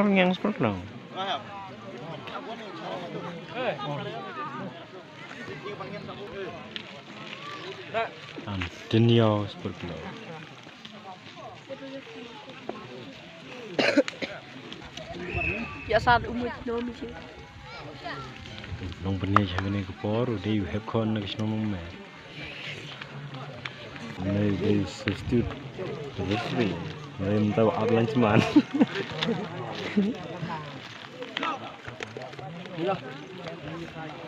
orang yang seperti itu. Dunia seperti itu. Ya saat umur nomi sih. Nong punya jangan yang keporu, dia you have con nak senong meh. Maybe substitute terus ni. Mereka tahu apa cuman.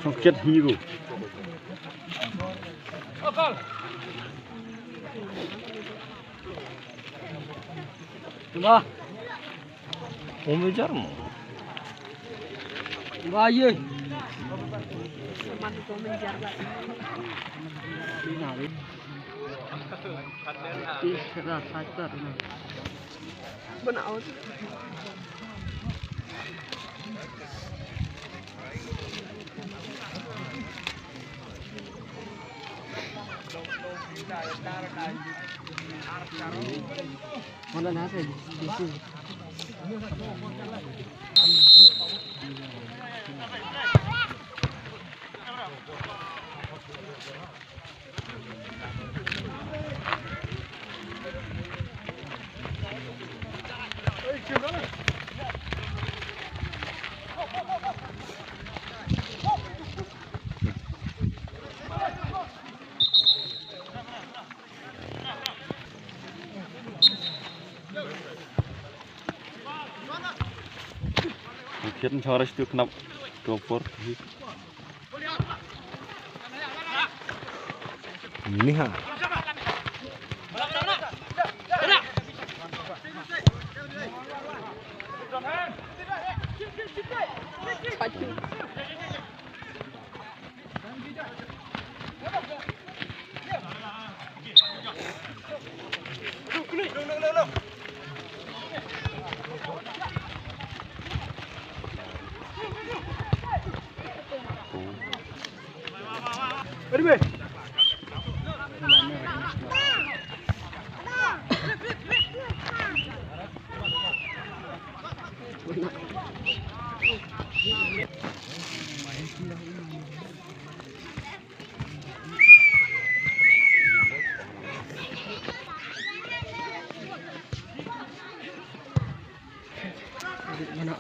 Rocket hero. Wah, Omejar mo. wah ye. Mandi ko menjar lah. Ini sakit. Benar. Mana nasi di sini? Kita harus tu kenap topor. Ini ha. Beri be. Mana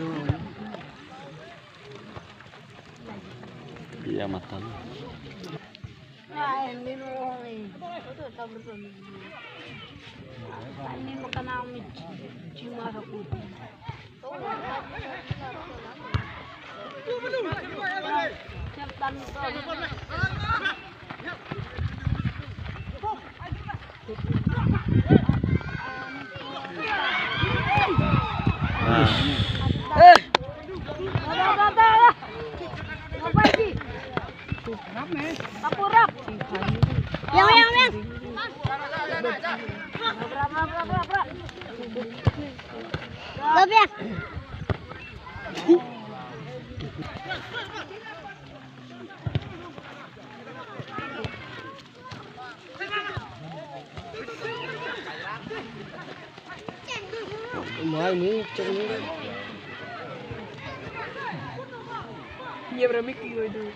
orang? Iya matan. Nah, ini nih. Itu tak betul. Ini makan amit cuma aku. Cepetan Kapurap. Yang. Berapa. Lebih. Ini cek ini. Iya berapa kilo itu?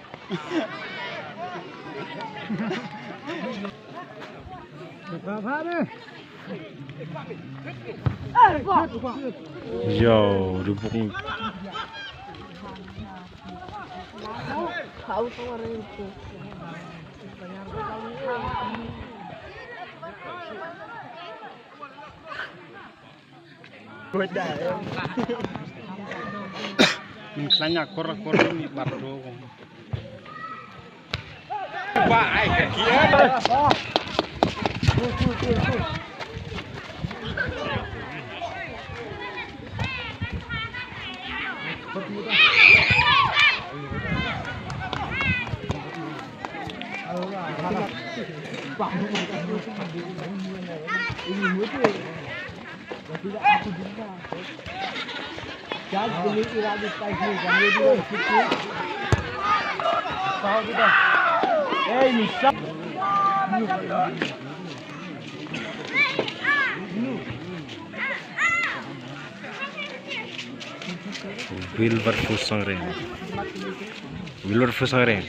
Yo, rupung. Kau suara itu. Misalnya kor ni baru. Baik, kian. Cool. Wilber Fusangren. Wilber Fusangren.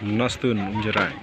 Nastun Umjerai.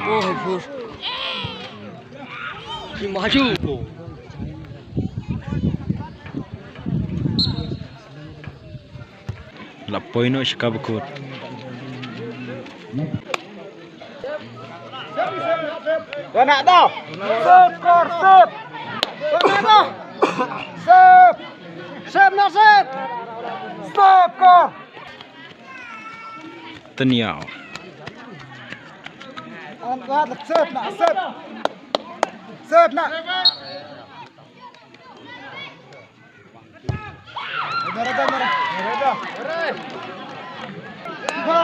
Oh, bos. Maju. La poino Chicago. Nak dah. Skor sep. Nak. Sep. Sep nak sep. Stop kor. Teniau. Angkat sep nak sep. Sep nak. Mereka.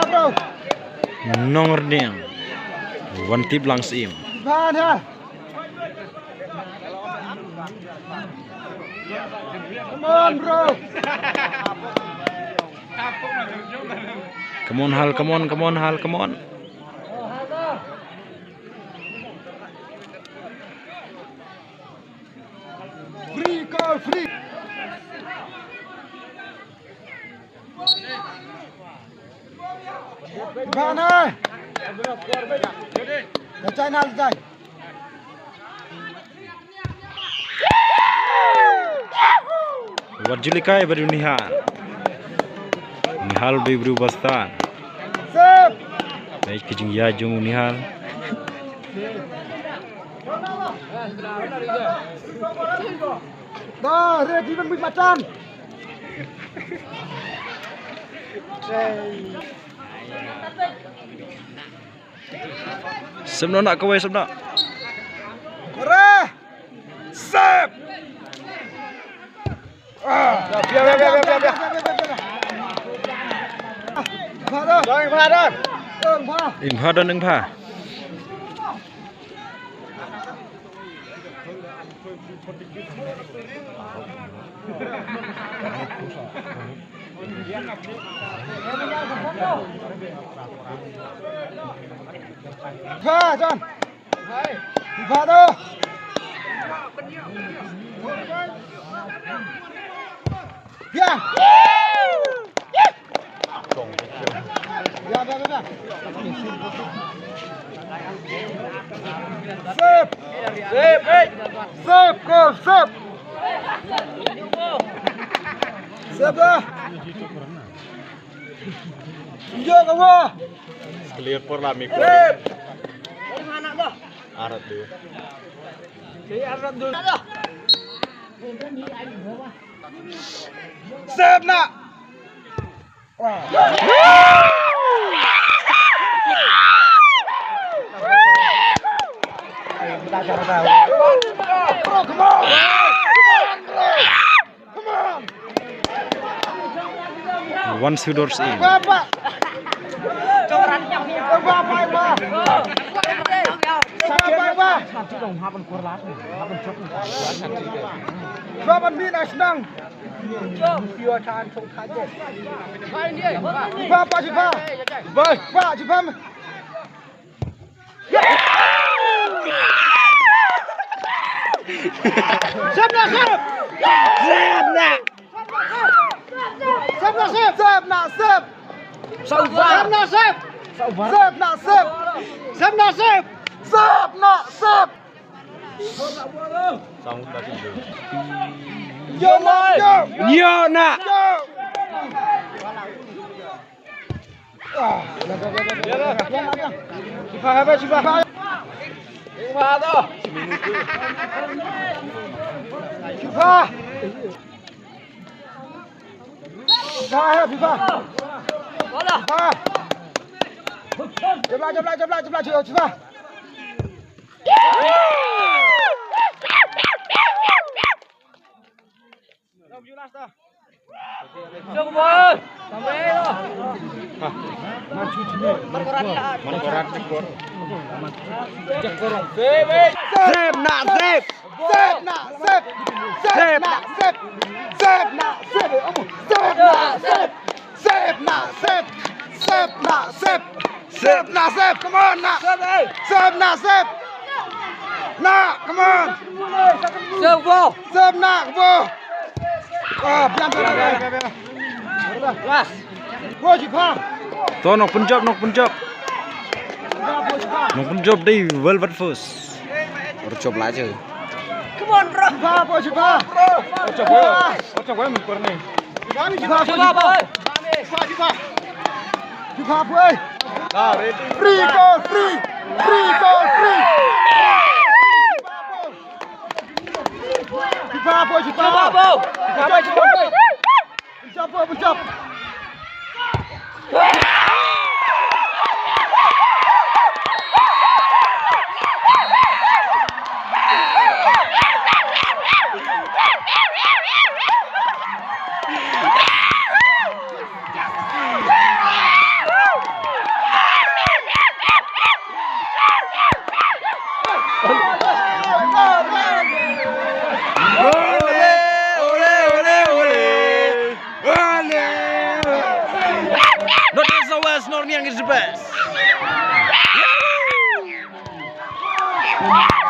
Bro. Nomor dia. One tip langs im. Mana? Come on, bro. Come on Hal, come on, come on Hal, come on. Free goal, free. Bạn ơi. Để chạy nào chạy. Warjulikai baru Nihal. Nihal bebru bastan. Sep. Baik kejung ya jung Nihal. Dah, ready ban big macan. Semno nak kawai semno. Re. Sep. Biar. Pha đó. Rồi, pha đó. Pha. Impha dan impha. Pha John. Pha đó. Biar. Biar. Sep. Sep, go, sep. Sep dah. Iya kamu. Clear por la mikro. Sep. Arat tu. Sep nak. Come on. One shooters in. Bapak. Bapak. Bapak ni nak senang. Bapak cepat. Bapak cepat. Sep nak. Yo nak. Sep, come on, nak. Sep, nak. Nak, come on. Sep, nak, go. Biar. Last. Go, Jipa. To nok punjab. Nok punjab đi World Cup first. Baru coba aja. Come on, bro. Jipa. Coba mình quên này. Jipa, boy. Free goal, free. Jump. Ole. best. Norniang is the best. Yahoo!